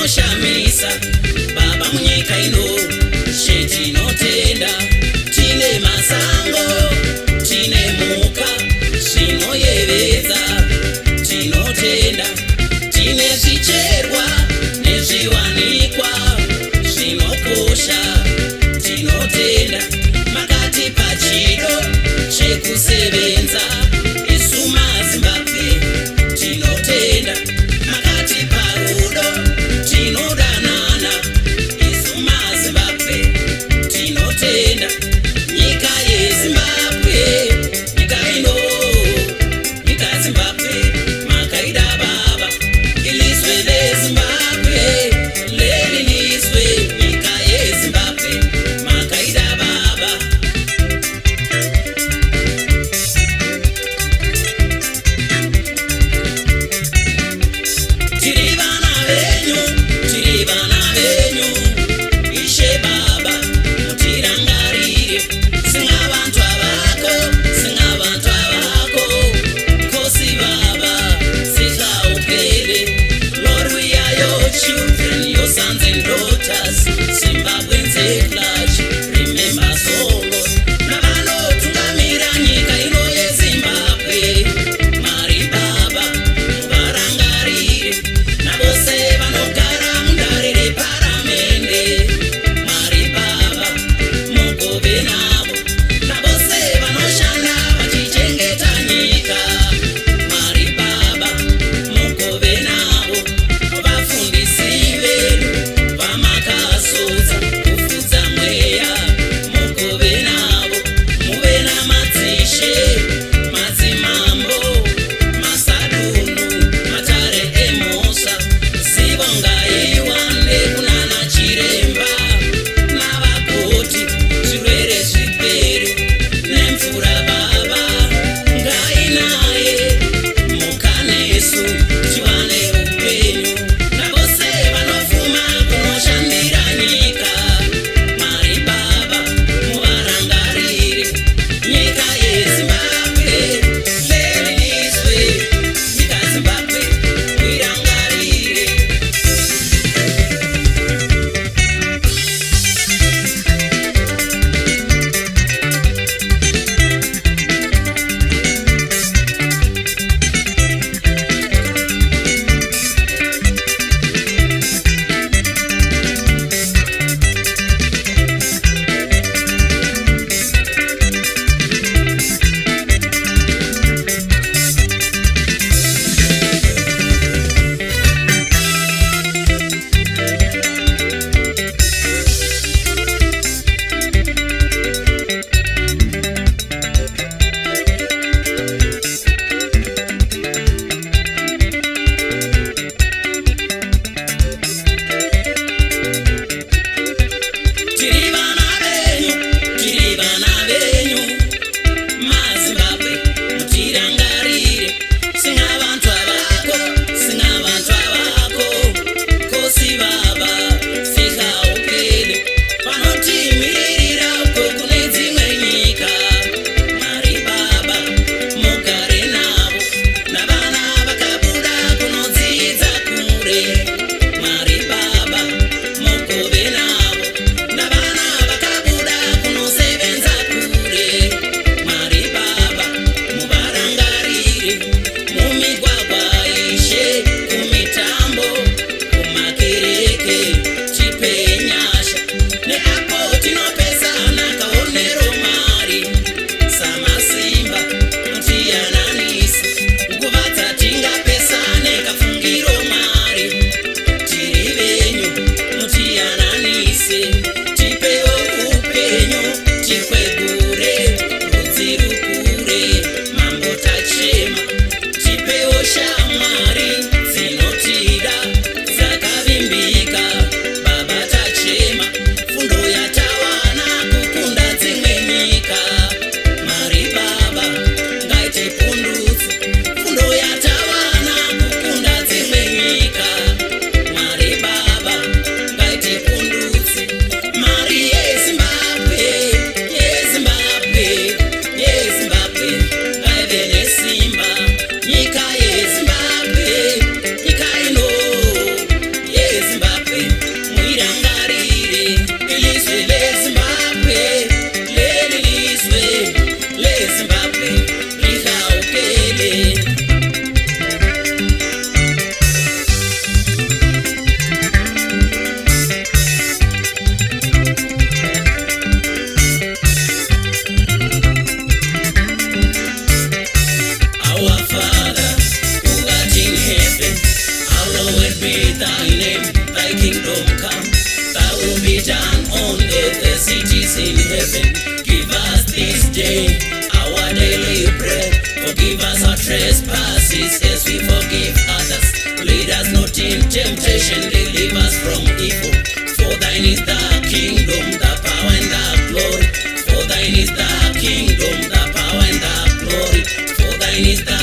Shamisa baba munyika ino shetinotenda tine masango tine muka zvinoyevedza tinotenda tine zvicherwa nezviwanikwa zvinokosha tinotenda makatipa chido chekusevenza isu maZimbabwe tinotenda makatipa rudo tinodanana isu maZimbabwe tinotenda nyika yeZimbabwe nyika ino nyika Zimbabwe makaida baba ilizwe leZimbabwe lelilizwe nyika yeZimbabwe makaida baba tiri vana venyu ishe baba mutirangarire singavantu vako kosi baba sihlaupele Lord we are your children your sons and daughters Zimbabweans at large remember so Lord navanotungamira nyika ino yeZimbabwe Mwari baba muvarangarire navose vanogara mundare reparamende Mwari baba mugove navo navose vanoshanda vachichengeta nyika Mwari baba mugove navo vafundisi vedu vamakasodza kufudza mweya mugove navo muve namadzishe madzimambo masadunu matare emhosva zivo ngaiwande kunana chiremba navakoti zvirwere zvipere nemvura baba ngainaye mukanesu tiwane upenyu navose vanofuma kunoshandira nyika Mwari baba muvarangarire nyika yeZimbabwe lelilizwe nyika Zimbabwe muirangarire heaven. Give us this day our daily bread. Forgive us our trespasses as we forgive others. Lead us not in temptation, deliver us from evil. For thine is the kingdom, the power and the glory. For thine is the kingdom, the power and the glory. For thine is the